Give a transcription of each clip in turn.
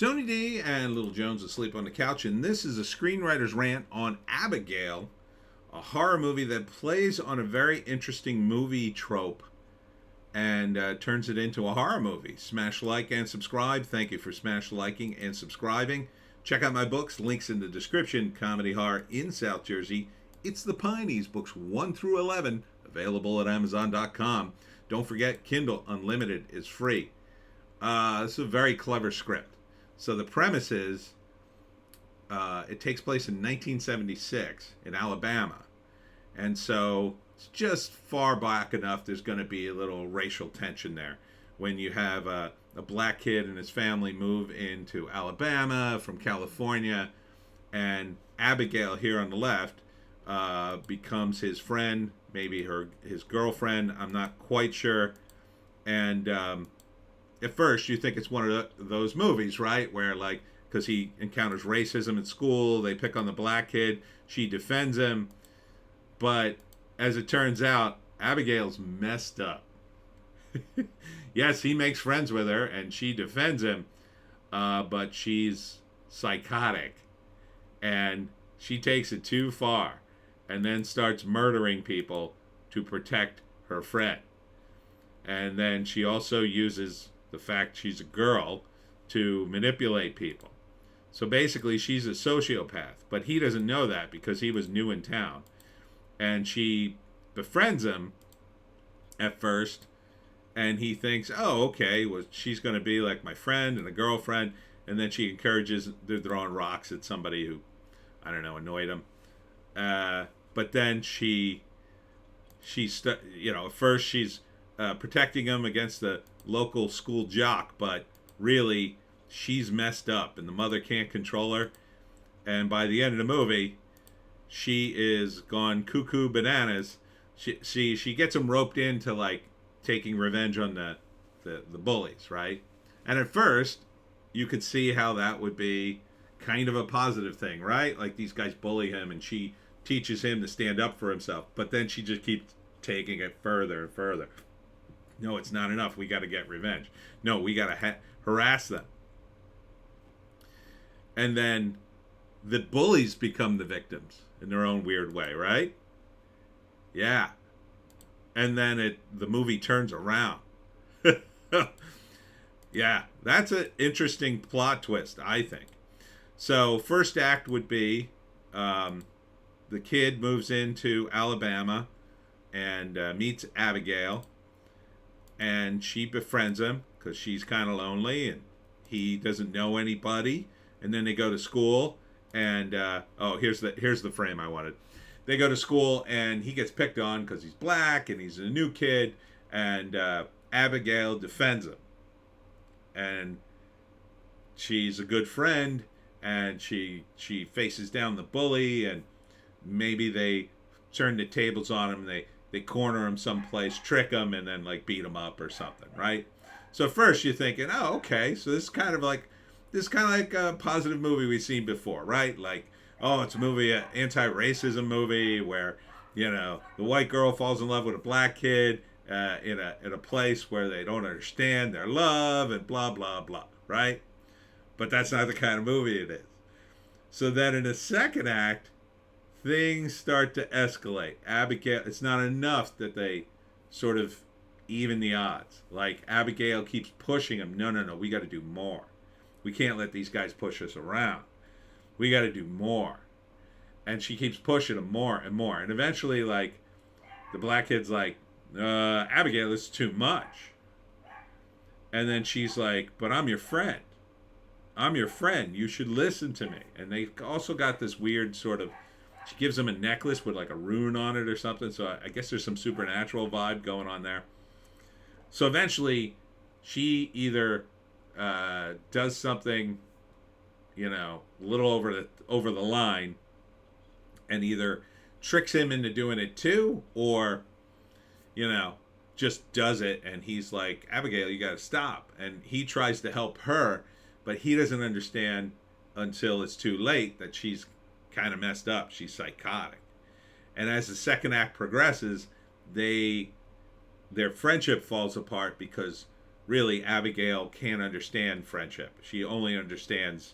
Tony D and Little Jones asleep on the couch, and this is a screenwriter's rant on Abigail, a horror movie that plays on a very interesting movie trope and turns it into a horror movie. Smash like and subscribe. Thank you for smash liking and subscribing. Check out my books, links in the description. Comedy horror in South Jersey. It's the Pineys, books 1 through 11, available at Amazon.com. Don't forget, Kindle Unlimited is free. It's a very clever script. So the premise is, it takes place in 1976 in Alabama. And so it's just far back enough there's going to be a little racial tension there. When you have a black kid and his family move into Alabama from California, and Abigail here on the left becomes his friend, maybe his girlfriend, I'm not quite sure. And at first you think it's one of those movies, right, where like, because he encounters racism at school, they pick on the black kid, she defends him, but as it turns out, Abigail's messed up. Yes, he makes friends with her and she defends him, but she's psychotic and she takes it too far and then starts murdering people to protect her friend. And then she also uses the fact she's a girl to manipulate people. So basically she's a sociopath, but he doesn't know that because he was new in town. And she befriends him at first, and he thinks, oh, okay, well, she's going to be like my friend and a girlfriend. And then she encourages, they're throwing rocks at somebody who, I don't know, annoyed him. But then at first she's protecting him against the local school jock, but really she's messed up and the mother can't control her. And by the end of the movie, she is gone cuckoo bananas. She gets him roped into like taking revenge on the bullies, right? And at first you could see how that would be kind of a positive thing, right? Like these guys bully him and she teaches him to stand up for himself, but then she just keeps taking it further and further. No, it's not enough. We got to get revenge. No, we got to harass them. And then the bullies become the victims in their own weird way, right? Yeah. And then the movie turns around. Yeah, that's an interesting plot twist, I think. So first act would be the kid moves into Alabama and meets Abigail. And she befriends him because she's kind of lonely and he doesn't know anybody. And then they go to school and here's the frame I wanted. They go to school and he gets picked on because he's black and he's a new kid, and Abigail defends him. And she's a good friend and she faces down the bully, and maybe they turn the tables on him. They corner him someplace, trick him, and then like beat him up or something, right? So first you're thinking, oh, okay, so this is kind of like a positive movie we've seen before, right? Like, oh, it's a movie, an anti-racism movie where, the white girl falls in love with a black kid in a place where they don't understand their love and blah, blah, blah, right? But that's not the kind of movie it is. So then in the second act, things start to escalate. Abigail, it's not enough that they sort of even the odds. Like, Abigail keeps pushing him. No, we got to do more. We can't let these guys push us around. We got to do more. And she keeps pushing him more and more. And eventually, like, the black kid's like, Abigail, this is too much. And then she's like, but I'm your friend. I'm your friend. You should listen to me. And they also got this weird sort of, she gives him a necklace with like a rune on it or something. So I guess there's some supernatural vibe going on there. So eventually, she either does something, a little over the line, and either tricks him into doing it too, or, just does it, and he's like, Abigail, you got to stop. And he tries to help her, but he doesn't understand until it's too late that she's kind of messed up. She's psychotic. And as the second act progresses, their friendship falls apart because really Abigail can't understand friendship. She only understands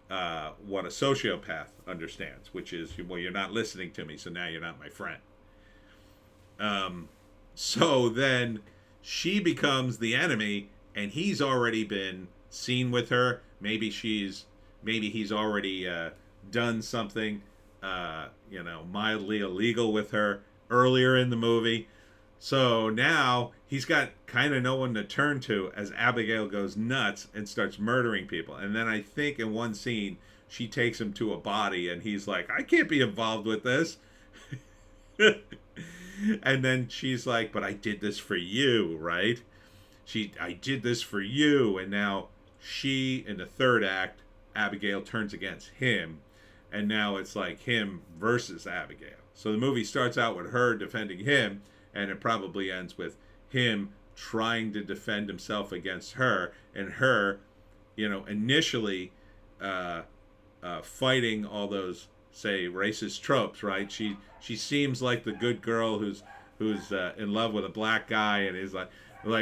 what a sociopath understands, which is, well, you're not listening to me, so now you're not my friend. So then she becomes the enemy, and he's already been seen with her. Maybe he's already done something, mildly illegal with her earlier in the movie. So now he's got kind of no one to turn to as Abigail goes nuts and starts murdering people. And then I think in one scene, she takes him to a body, and he's like, I can't be involved with this. And then she's like, but I did this for you, right? I did this for you. And now she, in the third act, Abigail turns against him. And now it's like him versus Abigail. So the movie starts out with her defending him, and it probably ends with him trying to defend himself against her, and her, initially fighting all those, say, racist tropes, right? She seems like the good girl who's in love with a black guy, and is like,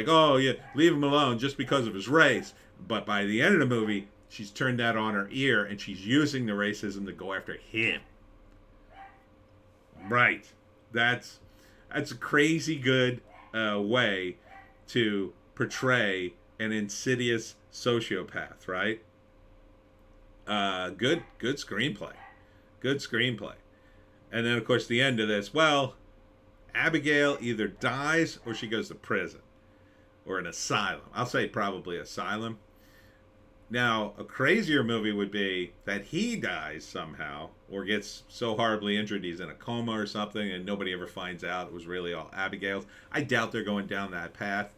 oh yeah, leave him alone just because of his race. But by the end of the movie, she's turned that on her ear, and she's using the racism to go after him. Right. That's a crazy good way to portray an insidious sociopath, right? Good screenplay. Good screenplay. And then, of course, the end of this, well, Abigail either dies or she goes to prison or an asylum. I'll say probably asylum. Now, a crazier movie would be that he dies somehow or gets so horribly injured he's in a coma or something and nobody ever finds out it was really all Abigail's. I doubt they're going down that path.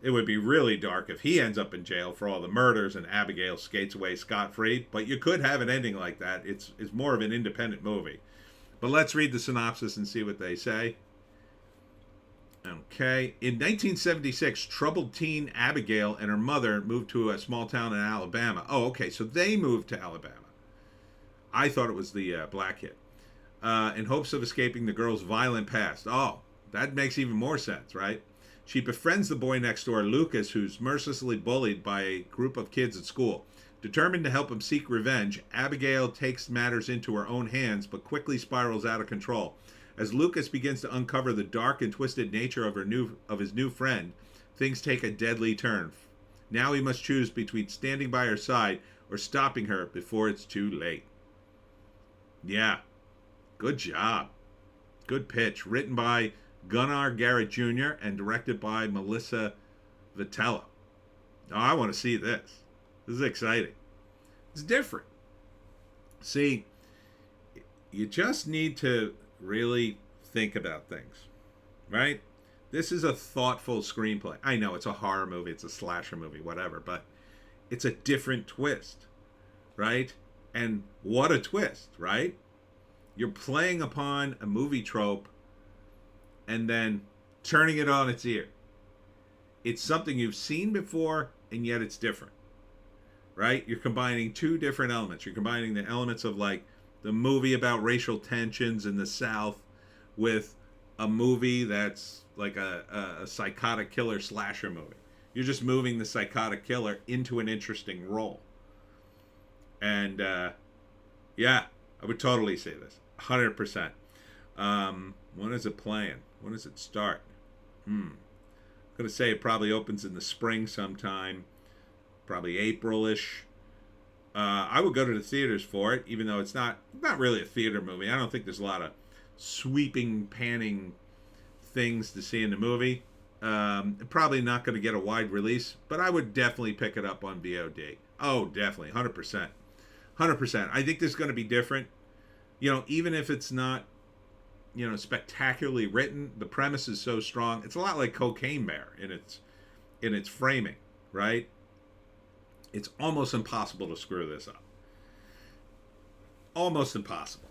It would be really dark if he ends up in jail for all the murders and Abigail skates away scot-free. But you could have an ending like that. It's more of an independent movie. But let's read the synopsis and see what they say. Okay. In 1976, troubled teen Abigail and her mother moved to a small town in Alabama. Oh, okay. So they moved to Alabama. I thought it was the black kid. In hopes of escaping the girl's violent past. Oh, that makes even more sense, right? She befriends the boy next door, Lucas, who's mercilessly bullied by a group of kids at school. Determined to help him seek revenge, Abigail takes matters into her own hands, but quickly spirals out of control. As Lucas begins to uncover the dark and twisted nature of his new friend, things take a deadly turn. Now he must choose between standing by her side or stopping her before it's too late. Yeah, good job. Good pitch. Written by Gunnar Garrett Jr. and directed by Melissa Vitella. Oh, I want to see this. This is exciting. It's different. See, you just need to really think about things, right? This is a thoughtful screenplay. I know it's a horror movie, it's a slasher movie, whatever, but it's a different twist, right? And what a twist, right? You're playing upon a movie trope and then turning it on its ear. It's something you've seen before, and yet it's different, right? You're combining two different elements. You're combining the elements of like the movie about racial tensions in the South with a movie that's like a psychotic killer slasher movie. You're just moving the psychotic killer into an interesting role. And yeah, I would totally say this. 100%. When is it playing? When does it start? I'm going to say it probably opens in the spring sometime. Probably April-ish. I would go to the theaters for it, even though it's not really a theater movie. I don't think there's a lot of sweeping, panning things to see in the movie. Probably not going to get a wide release, but I would definitely pick it up on VOD. Oh, definitely, 100%. 100%. I think this is going to be different. Even if it's not, spectacularly written, the premise is so strong. It's a lot like Cocaine Bear in its framing, right? It's almost impossible to screw this up. Almost impossible.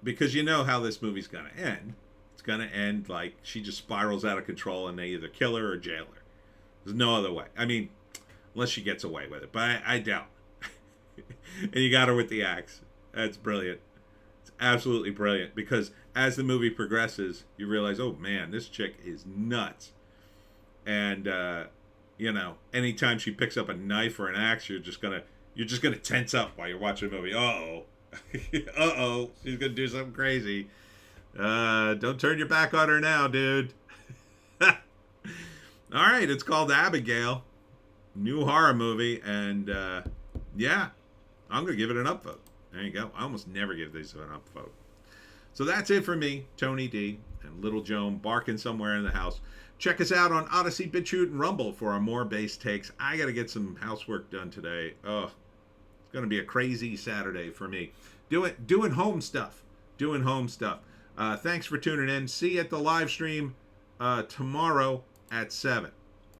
Because you know how this movie's going to end. It's going to end like she just spirals out of control and they either kill her or jail her. There's no other way. I mean, unless she gets away with it. But I doubt. And you got her with the axe. That's brilliant. It's absolutely brilliant. Because as the movie progresses, you realize, oh man, this chick is nuts. And You know, anytime she picks up a knife or an axe, you're just gonna tense up while you're watching a movie. Uh oh, she's gonna do something crazy. Don't turn your back on her now, dude. All right, it's called Abigail, new horror movie, and yeah, I'm gonna give it an upvote. There you go. I almost never give these an upvote. So that's it for me, Tony D, and Little Joan barking somewhere in the house. Check us out on Odysee, Bitchute, and Rumble for our more base takes. I got to get some housework done today. Oh, it's going to be a crazy Saturday for me. Doing home stuff. Doing home stuff. Thanks for tuning in. See you at the live stream tomorrow at 7.